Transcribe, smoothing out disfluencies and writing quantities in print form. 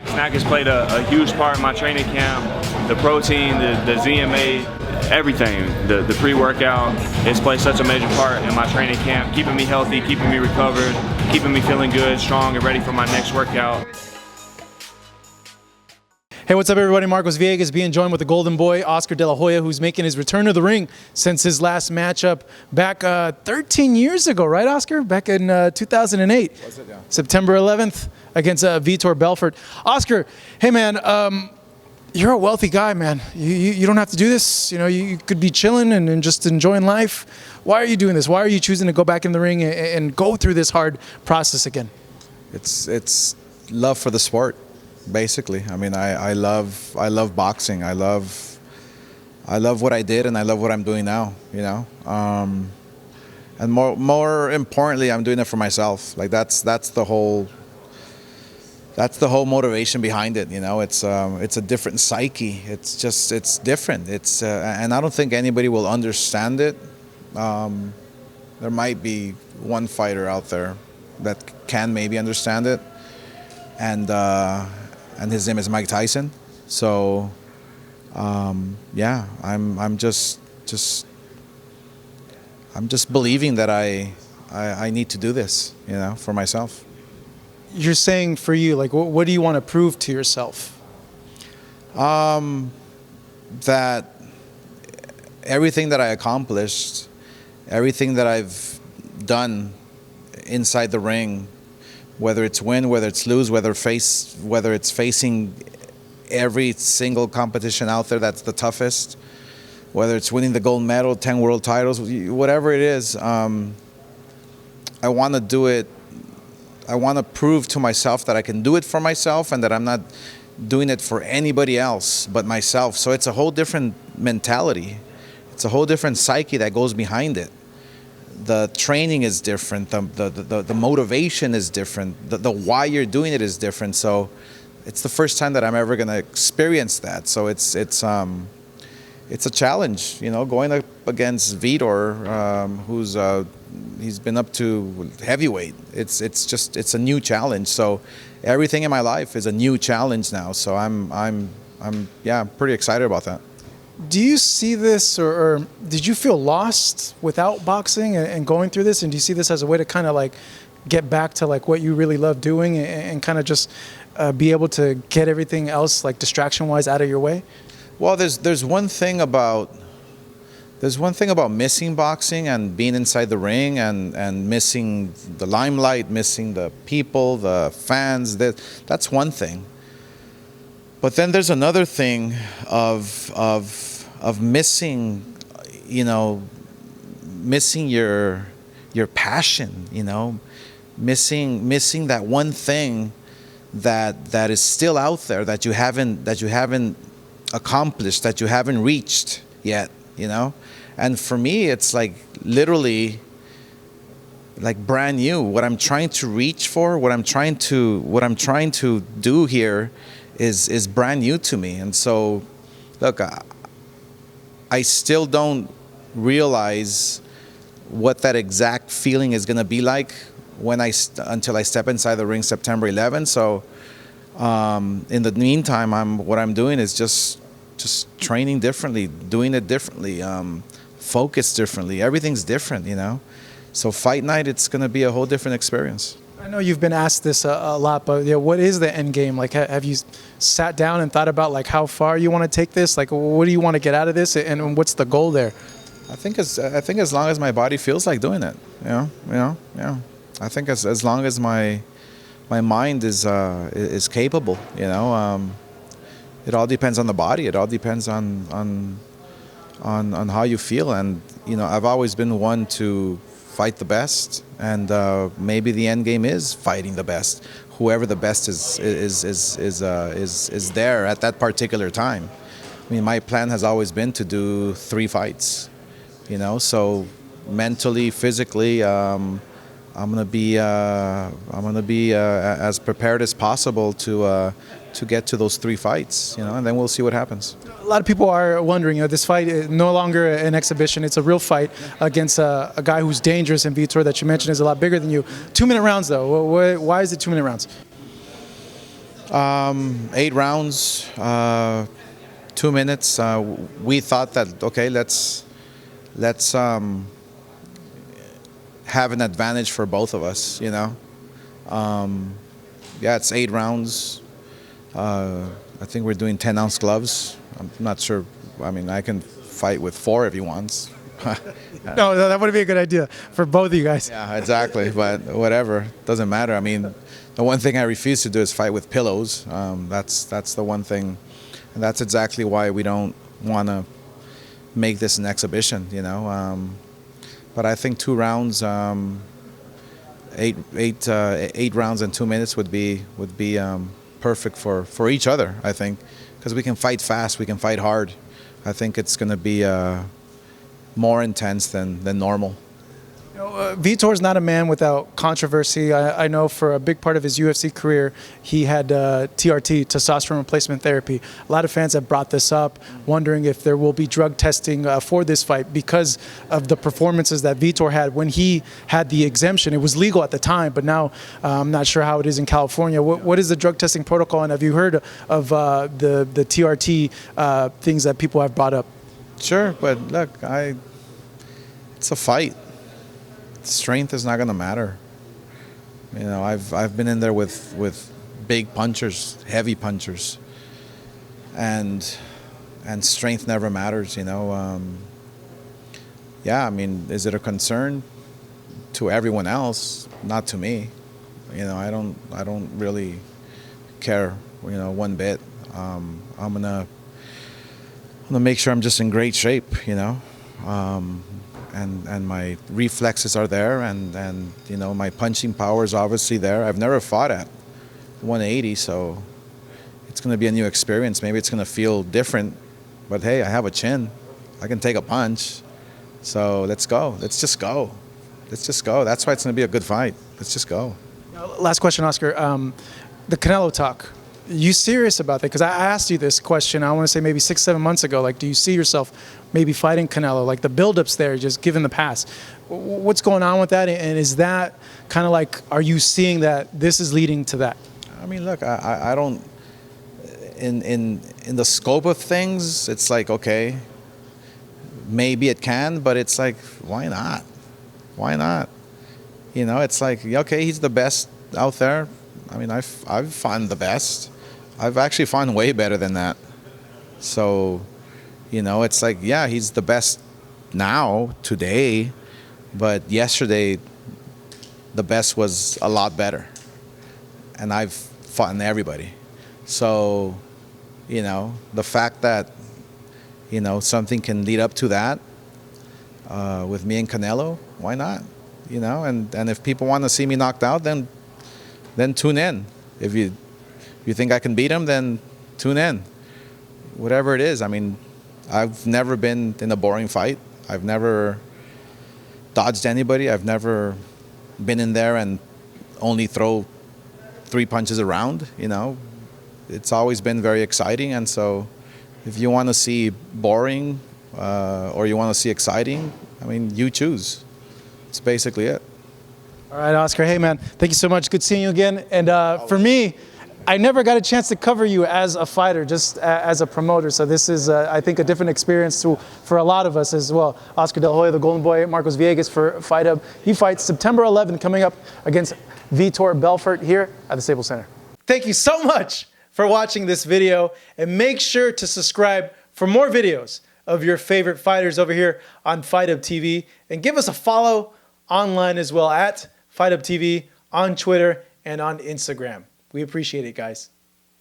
Snack has played a huge part in my training camp. The protein, the ZMA, everything, the pre-workout, it's played such a major part in my training camp, keeping me healthy, keeping me recovered, keeping me feeling good, strong, and ready for my next workout. Hey, what's up, everybody? Marcos Villegas being joined with the Golden Boy, Oscar De La Hoya, who's making his return to the ring since his last matchup back 13 years ago, right, Oscar? Back in 2008, Was it, yeah. September 11th against Vitor Belfort. Oscar, hey, man, you're a wealthy guy, man. You don't have to do this. You know, you could be chilling and just enjoying life. Why are you doing this? Why are you choosing to go back in the ring and go through this hard process again? It's love for the sport, basically. I mean, I love boxing. I love what I did, and I love what I'm doing now. You know, and more importantly, I'm doing it for myself. Like that's the whole motivation behind it. You know, it's a different psyche. It's different. And I don't think anybody will understand it. There might be one fighter out there that can maybe understand it, and his name is Mike Tyson. So yeah, I'm just believing that I need to do this, you know, for myself. You're saying for you, like, what do you want to prove to yourself? That everything that I accomplished, everything that I've done inside the ring, whether it's win, whether it's lose, whether it's facing every single competition out there that's the toughest, whether it's winning the gold medal, 10 world titles, whatever it is, I want to do it. I want to prove to myself that I can do it for myself and that I'm not doing it for anybody else but myself. So it's a whole different mentality. It's a whole different psyche that goes behind it. The training is different. The motivation is different. The why you're doing it is different. So it's the first time that I'm ever going to experience that. So it's a challenge, you know, going up against Vitor, who's he's been up to heavyweight. It's a new challenge. So everything in my life is a new challenge now. So I'm pretty excited about that. Do you see this, or did you feel lost without boxing and going through this? And do you see this as a way to kind of like get back to like what you really love doing and kind of just be able to get everything else like distraction-wise out of your way? Well, there's one thing about missing boxing and being inside the ring and missing the limelight, missing the people, the fans. That's one thing. But then there's another thing of missing, you know, missing your passion, you know, missing that one thing that is still out there that you haven't accomplished, that you haven't reached yet, you know. And for me, it's like literally like brand new. What I'm trying to reach for, what I'm trying to do here is brand new to me. And so, look, I still don't realize what that exact feeling is going to be like until I step inside the ring September 11th. So in the meantime, what I'm doing is just training differently, doing it differently, focus differently. Everything's different, you know. So fight night, it's going to be a whole different experience. I know you've been asked this a lot, but yeah, what is the end game? Like, have you sat down and thought about like how far you want to take this? Like, what do you want to get out of this, and what's the goal there? I think as long as my body feels like doing it, you know, yeah. I think as long as my mind is capable, you know. It all depends on the body. It all depends on how you feel, and you know, I've always been one to fight the best, and maybe the end game is fighting the best, whoever the best is there at that particular time. I mean, my plan has always been to do 3 fights, you know. So mentally, physically, I'm gonna be as prepared as possible to get to those 3 fights, you know, and then we'll see what happens. A lot of people are wondering, you know, this fight is no longer an exhibition. It's a real fight against a guy who's dangerous in Vitor, that you mentioned is a lot bigger than you. 2-minute rounds, though. Why is it 2-minute rounds? 8 rounds, 2 minutes. We thought that okay, let's have an advantage for both of us. You know, yeah, it's 8 rounds. I think we're doing 10-ounce gloves. I'm not sure. I mean, I can fight with 4 if he wants. No, that would be a good idea for both of you guys. Yeah, exactly. But whatever, doesn't matter. I mean, the one thing I refuse to do is fight with pillows. That's the one thing, and that's exactly why we don't want to make this an exhibition. You know, but I think 2 rounds, 8 rounds in 2 minutes would be perfect for each other. I think because we can fight fast, we can fight hard. I think it's going to be more intense than normal. You know, Vitor's not a man without controversy. I know for a big part of his UFC career, he had TRT, testosterone replacement therapy. A lot of fans have brought this up, wondering if there will be drug testing for this fight because of the performances that Vitor had when he had the exemption. It was legal at the time, but now I'm not sure how it is in California. What is the drug testing protocol, and have you heard of the TRT things that people have brought up? Sure, but look, it's a fight. Strength is not going to matter. You know, I've been in there with big punchers, heavy punchers, and strength never matters. You know, yeah. I mean, is it a concern to everyone else? Not to me. You know, I don't really care. You know, one bit. I'm gonna make sure I'm just in great shape. You know. And my reflexes are there, and you know, my punching power is obviously there. I've never fought at 180, so it's going to be a new experience. Maybe it's going to feel different, but hey, I have a chin. I can take a punch. So let's go. Let's just go. Let's just go. That's why it's going to be a good fight. Let's just go. Last question, Oscar. The Canelo talk. You serious about that? Because I asked you this question, I want to say maybe 6-7 months ago. Like, do you see yourself maybe fighting Canelo? Like the build-ups there, just given the pass. What's going on with that? And is that kind of like, are you seeing that this is leading to that? I mean, look, I don't. In the scope of things, it's like okay, maybe it can, but it's like, why not? Why not? You know, it's like okay, he's the best out there. I mean, I've found the best. I've actually found way better than that. So, you know, it's like, yeah, he's the best now, today, but yesterday, the best was a lot better. And I've fought everybody. So, you know, the fact that, you know, something can lead up to that with me and Canelo, why not? You know, and if people want to see me knocked out, then tune in. If you think I can beat him, then tune in. Whatever it is. I mean, I've never been in a boring fight. I've never dodged anybody. I've never been in there and only throw 3 punches around, you know. It's always been very exciting, and so if you want to see boring or you want to see exciting, I mean, you choose. That's basically it. All right, Oscar. Hey, man, thank you so much. Good seeing you again. And for me, I never got a chance to cover you as a fighter, just as a promoter. So this is, I think, a different experience for a lot of us as well. Oscar De La Hoya, the Golden Boy, Marcos Villegas for Fight Hub. He fights September 11th coming up against Vitor Belfort here at the Staples Center. Thank you so much for watching this video, and make sure to subscribe for more videos of your favorite fighters over here on Fight Hub TV, and give us a follow online as well at Fight Hub TV on Twitter and on Instagram. We appreciate it, guys.